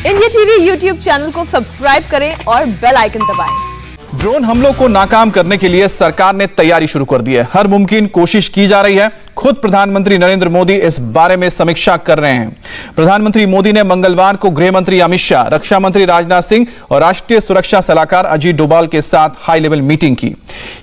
India TV YouTube channel को subscribe करें और बेल आइकन दबाएं। ड्रोन हमलों को नाकाम करने के लिए सरकार ने तैयारी शुरू कर दी है। हर मुमकिन कोशिश की जा रही है। खुद प्रधानमंत्री नरेंद्र मोदी इस बारे में समीक्षा कर रहे हैं। प्रधानमंत्री मोदी ने मंगलवार को गृह मंत्री अमित शाह, रक्षा मंत्री राजनाथ सिंह और राष्ट्रीय सुरक्षा सलाहकार अजीत डोभाल के साथ हाई लेवल मीटिंग की।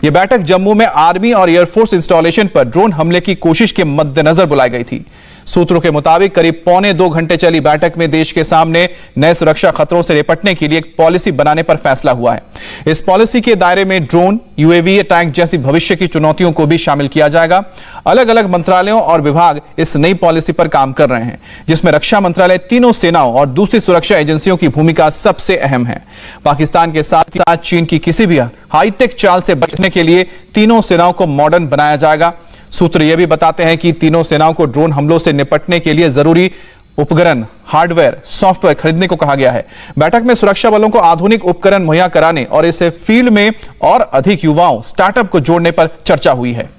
यह बैठक जम्मू में आर्मी और एयरफोर्स इंस्टॉलेशन पर ड्रोन हमले की कोशिश के मद्देनजर बुलाई गई थी। सूत्रों के मुताबिक करीब 1.25 घंटे चली बैठक में देश के सामने नए सुरक्षा खतरों से निपटने के लिए एक पॉलिसी बनाने पर फैसला हुआ है। इस पॉलिसी के दायरे में ड्रोन, यूएवी अटैक जैसी भविष्य की चुनौतियों को भी शामिल किया जाएगा। अलग अलग मंत्रालयों और विभाग इस नई पॉलिसी पर काम कर रहे हैं, जिसमें रक्षा मंत्रालय, तीनों सेनाओं और दूसरी सुरक्षा एजेंसियों की भूमिका सबसे अहम है। पाकिस्तान के साथ साथ चीन की किसी भी हाईटेक चाल से बचने के लिए तीनों सेनाओं को मॉडर्न बनाया जाएगा। सूत्र यह भी बताते हैं कि तीनों सेनाओं को ड्रोन हमलों से निपटने के लिए जरूरी उपकरण, हार्डवेयर, सॉफ्टवेयर खरीदने को कहा गया है। बैठक में सुरक्षा बलों को आधुनिक उपकरण मुहैया कराने और इस फील्ड में और अधिक युवाओं, स्टार्टअप को जोड़ने पर चर्चा हुई है।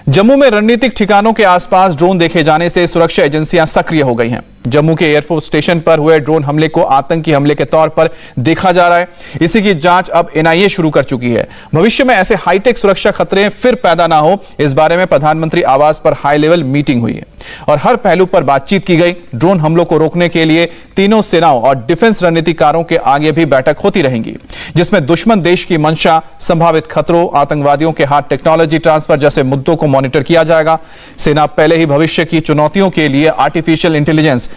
जम्मू में रणनीतिक ठिकानों के आसपास ड्रोन देखे जाने से सुरक्षा एजेंसियां सक्रिय हो गई हैं। जम्मू के एयरफोर्स स्टेशन पर हुए ड्रोन हमले को आतंकी हमले के तौर पर देखा जा रहा है। इसी की जांच अब एनआईए शुरू कर चुकी है। भविष्य में ऐसे हाईटेक सुरक्षा खतरे फिर पैदा ना हो, इस बारे में प्रधानमंत्री आवास पर हाई लेवल मीटिंग हुई है और हर पहलू पर बातचीत की गई। ड्रोन हमलों को रोकने के लिए तीनों सेनाओं और डिफेंस रणनीतिकारों के आगे भी बैठक होती रहेंगी, जिसमें दुश्मन देश की मंशा, संभावित खतरों, आतंकवादियों के हाथ टेक्नोलॉजी ट्रांसफर जैसे मुद्दों को मॉनिटर किया जाएगा। सेना पहले ही भविष्य की चुनौतियों के लिए artificial intelligence,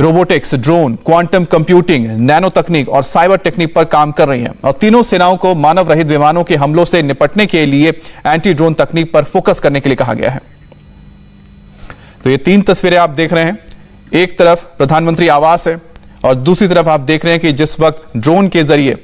robotics, drone, quantum computing, nano तकनीक और साइबर टेक्निक पर काम कर रही है और तीनों सेनाओं को मानव रहित विमानों के हमलों से निपटने के लिए एंटी ड्रोन तकनीक पर फोकस करने के लिए कहा गया है। तो ये 3 तस्वीरें आप देख रहे हैं। एक तरफ प्रधानमंत्री आवास है और दूसरी तरफ आप देख रहे हैं कि जिस वक्त ड्रोन के जरिए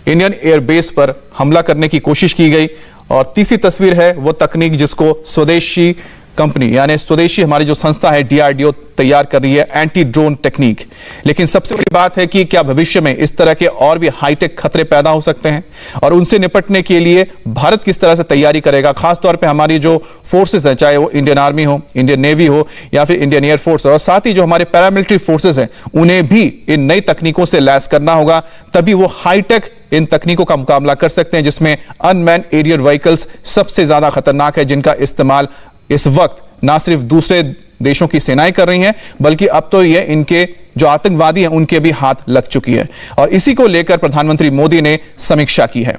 इंडियन एयरबेस पर हमला करने की कोशिश की गई, और तीसरी तस्वीर है वो तकनीक जिसको स्वदेशी कंपनी यानी स्वदेशी हमारी जो संस्था है डीआरडीओ तैयार कर रही है, एंटी ड्रोन टेक्निक। लेकिन सबसे बड़ी बात है कि क्या भविष्य में इस तरह के और भी हाईटेक खतरे पैदा हो सकते हैं और उनसे निपटने के लिए भारत किस तरह से तैयारी करेगा। खासतौर पे हमारी जो फोर्सेस हैं, चाहे वो इंडियन आर्मी हो, इंडियन नेवी हो या फिर इंडियन एयरफोर्स, और साथ ही जो हमारे पैरामिलिट्री फोर्सेस हैं, उन्हें भी इन नई तकनीकों से लैस करना होगा, तभी वो हाईटेक इन तकनीकों का मुकाबला कर सकते हैं, जिसमें अनमैन एरियल व्हीकल्स सबसे ज्यादा खतरनाक है, जिनका इस्तेमाल इस वक्त ना सिर्फ दूसरे देशों की सेनाएं कर रही हैं, बल्कि अब तो ये इनके जो आतंकवादी हैं उनके भी हाथ लग चुकी है। और इसी को लेकर प्रधानमंत्री मोदी ने समीक्षा की है।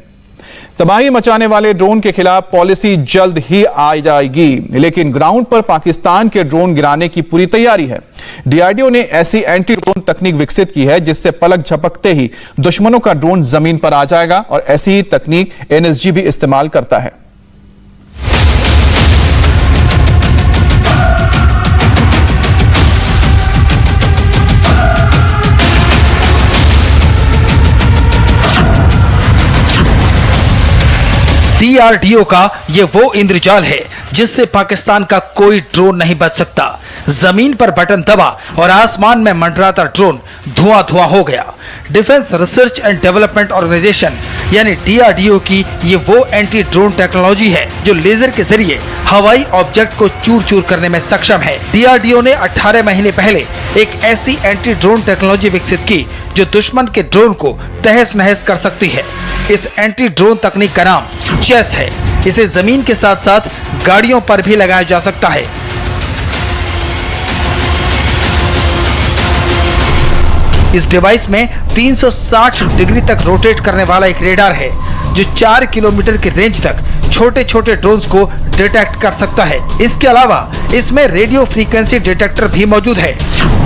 तबाही मचाने वाले ड्रोन के खिलाफ पॉलिसी जल्द ही आ जाएगी, लेकिन ग्राउंड पर पाकिस्तान के ड्रोन गिराने की पूरी तैयारी है। डीआरडीओ ने ऐसी एंटी ड्रोन तकनीक विकसित की है जिससे पलक झपकते ही दुश्मनों का ड्रोन जमीन पर आ जाएगा, और ऐसी ही तकनीक एनएसजी भी इस्तेमाल करता है। डीआरडीओ का ये वो इंद्रजाल है जिससे पाकिस्तान का कोई ड्रोन नहीं बच सकता। जमीन पर बटन दबा और आसमान में मंडराता ड्रोन धुआं धुआं हो गया। Defence research and development organisation यानी डीआरडीओ की ये वो एंटी ड्रोन टेक्नोलॉजी है जो लेजर के जरिए हवाई ऑब्जेक्ट को चूर चूर करने में सक्षम है। डीआरडीओ ने 18 महीने पहले एक ऐसी एंटी ड्रोन टेक्नोलॉजी विकसित की जो दुश्मन के ड्रोन को तहस नहस कर सकती है। इस एंटी ड्रोन तकनीक का नाम चेस है। इसे जमीन के साथ साथ गाड़ियों पर भी लगाया जा सकता है। इस डिवाइस में 360 डिग्री तक रोटेट करने वाला एक रेडार है जो 4 किलोमीटर की रेंज तक छोटे छोटे ड्रोन्स को डिटेक्ट कर सकता है। इसके अलावा इसमें रेडियो फ्रीक्वेंसी डिटेक्टर भी मौजूद है।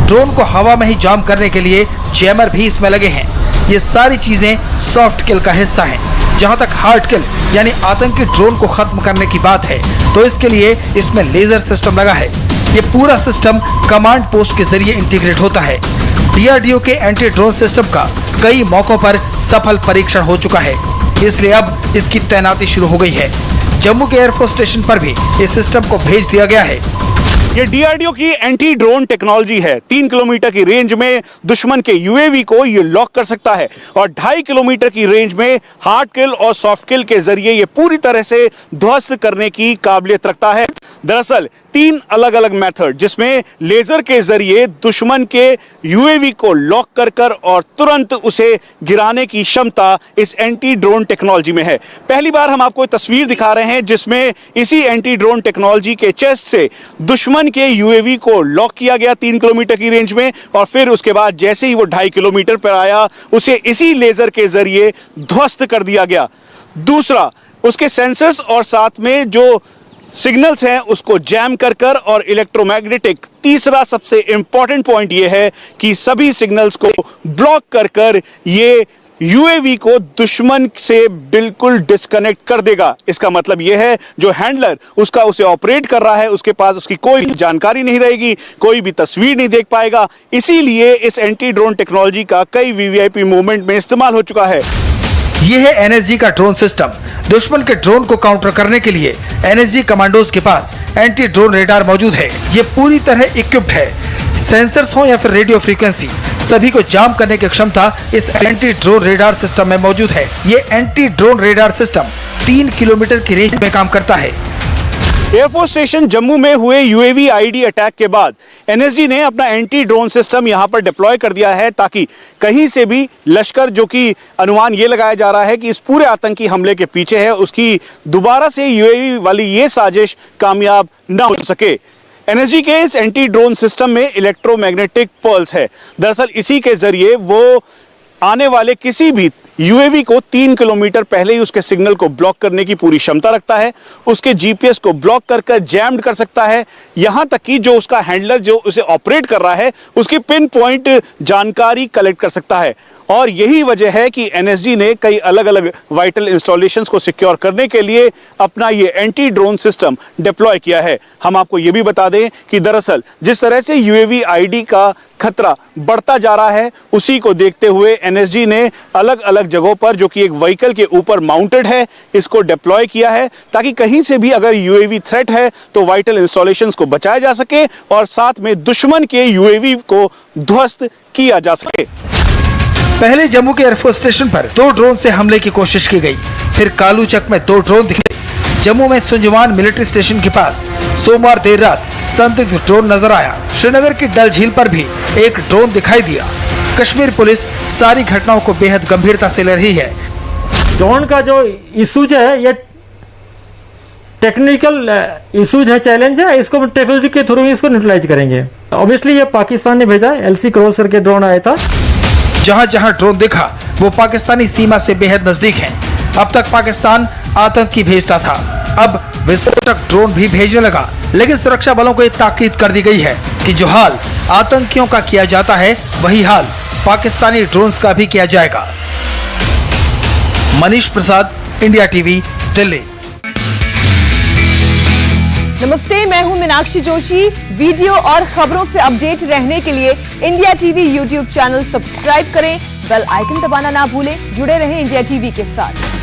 ड्रोन को हवा में ही जाम करने के लिए जैमर भी इसमें लगे हैं। ये सारी चीजें सॉफ्ट किल का हिस्सा हैं। जहां तक हार्ड किल यानी आतंकी ड्रोन को खत्म करने की बात है, तो इसके लिए इसमें लेजर सिस्टम लगा है। ये पूरा सिस्टम कमांड पोस्ट के जरिए इंटीग्रेट होता है। डीआरडीओ के एंटी ड्रोन सिस्टम का कई मौकों पर सफल परीक्षण हो चुका है, इसलिए अब इसकी तैनाती शुरू हो गई है। जम्मू के एयरफोर्स स्टेशन पर भी इस सिस्टम को भेज दिया गया है। ये डीआरडीओ की एंटी ड्रोन टेक्नोलॉजी है। 3 किलोमीटर की रेंज में दुश्मन के यूएवी को ये लॉक कर सकता है और 2.5 किलोमीटर की रेंज में हार्ड किल और सॉफ्ट किल के जरिए ये पूरी तरह से ध्वस्त करने की काबिलियत रखता है। दरअसल तीन अलग अलग मेथड, जिसमें लेजर के जरिए दुश्मन के यूएवी को लॉक कर और तुरंत उसे गिराने की क्षमता इस एंटी ड्रोन टेक्नोलॉजी में है। पहली बार हम आपको तस्वीर दिखा रहे हैं जिसमें इसी एंटी ड्रोन टेक्नोलॉजी के चेस्ट से दुश्मन के यूएवी को लॉक किया गया 3 किलोमीटर की रेंज में, और फिर उसके बाद जैसे ही वो 2.5 किलोमीटर पर आया उसे इसी लेजर के जरिए ध्वस्त कर दिया गया। दूसरा, उसके सेंसर्स और साथ में जो सिग्नल्स हैं उसको जैम कर और इलेक्ट्रोमैग्नेटिक। तीसरा सबसे इंपॉर्टेंट पॉइंट यह है कि सभी सिग्नल्स को ब्लॉक कर ये यूएवी को दुश्मन से बिल्कुल डिस्कनेक्ट कर देगा। इसका मतलब यह है जो हैंडलर उसका उसे ऑपरेट कर रहा है उसके पास उसकी कोई जानकारी नहीं रहेगी, कोई भी तस्वीर नहीं देख पाएगा। इसीलिए इस एंटी ड्रोन टेक्नोलॉजी का कई वीवीआईपी मूवमेंट में इस्तेमाल हो चुका है। ये है एनएसजी का ड्रोन सिस्टम। दुश्मन के ड्रोन को काउंटर करने के लिए एनएसजी कमांडोज के पास एंटी ड्रोन रेडार मौजूद है। ये पूरी तरह इक्विप्ड है। सेंसर्स हो या फिर रेडियो फ्रीक्वेंसी, सभी को जाम करने की क्षमता इस एंटी ड्रोन रेडार सिस्टम में मौजूद है। ये anti drone radar system 3 kilometre की रेंज में काम करता है। एयरफोर्स स्टेशन जम्मू में हुए यूएवी आईडी अटैक के बाद एनएसजी ने अपना एंटी ड्रोन सिस्टम यहां पर डिप्लॉय कर दिया है, ताकि कहीं से भी लश्कर, जो कि अनुमान ये लगाया जा रहा है कि इस पूरे आतंकी हमले के पीछे है, उसकी दोबारा से यूएवी वाली ये साजिश कामयाब न हो सके। एनएसजी के इस एंटी ड्रोन सिस्टम में इलेक्ट्रोमैग्नेटिक पल्स है। दरअसल इसी के जरिए वो आने वाले किसी भी यूएवी को 3 किलोमीटर पहले ही उसके सिग्नल को ब्लॉक करने की पूरी क्षमता रखता है। उसके जीपीएस को ब्लॉक कर जैम्ड कर सकता है। यहां तक कि जो उसका हैंडलर जो उसे ऑपरेट कर रहा है उसकी पिन पॉइंट जानकारी कलेक्ट कर सकता है। और यही वजह है कि एनएसजी ने कई अलग अलग वाइटल इंस्टॉलेशंस को सिक्योर करने के लिए अपना ये एंटी ड्रोन सिस्टम डिप्लॉय किया है। हम आपको ये भी बता दें कि दरअसल जिस तरह से यूएवी आईडी का खतरा बढ़ता जा रहा है, उसी को देखते हुए एनएसजी ने अलग अलग जगहों पर, जो कि एक व्हीकल के ऊपर माउंटेड है, इसको डिप्लॉय किया है, ताकि कहीं से भी अगर यूएवी थ्रेट है तो वाइटल इंस्टॉलेशंस को बचाया जा सके और साथ में दुश्मन के यूएवी को ध्वस्त किया जा सके। पहले जम्मू के एयरफोर्स स्टेशन पर 2 ड्रोन से हमले की कोशिश की गई। फिर कालूचक में 2 ड्रोन दिखे। जम्मू में सुंजवान मिलिट्री स्टेशन के पास सोमवार देर रात संदिग्ध ड्रोन नजर आया। श्रीनगर की डल झील पर भी एक ड्रोन दिखाई दिया। कश्मीर पुलिस सारी घटनाओं को बेहद गंभीरता से ले रही है। ड्रोन का जो इशूज है ये टेक्निकल इशूज है, चैलेंज है। इसको टेक्नोलॉजी के थ्रू इसको न्यूट्रलाइज करेंगे। ऑब्वियसली ये पाकिस्तान ने भेजा है, LC क्रॉस करके ड्रोन आया था। जहां जहां ड्रोन देखा वो पाकिस्तानी सीमा से बेहद नजदीक हैं। अब तक पाकिस्तान आतंकी भेजता था, अब विस्फोटक ड्रोन भी भेजने लगा। लेकिन सुरक्षा बलों को ये ताकीद कर दी गई है कि जो हाल आतंकियों का किया जाता है वही हाल पाकिस्तानी ड्रोन्स का भी किया जाएगा। Manish Prasad, India TV, Delhi. नमस्ते, मैं हूं मीनाक्षी जोशी। वीडियो और खबरों से अपडेट रहने के लिए India TV YouTube channel subscribe करें, बेल आइकन दबाना ना भूलें। जुड़े रहें इंडिया टीवी के साथ।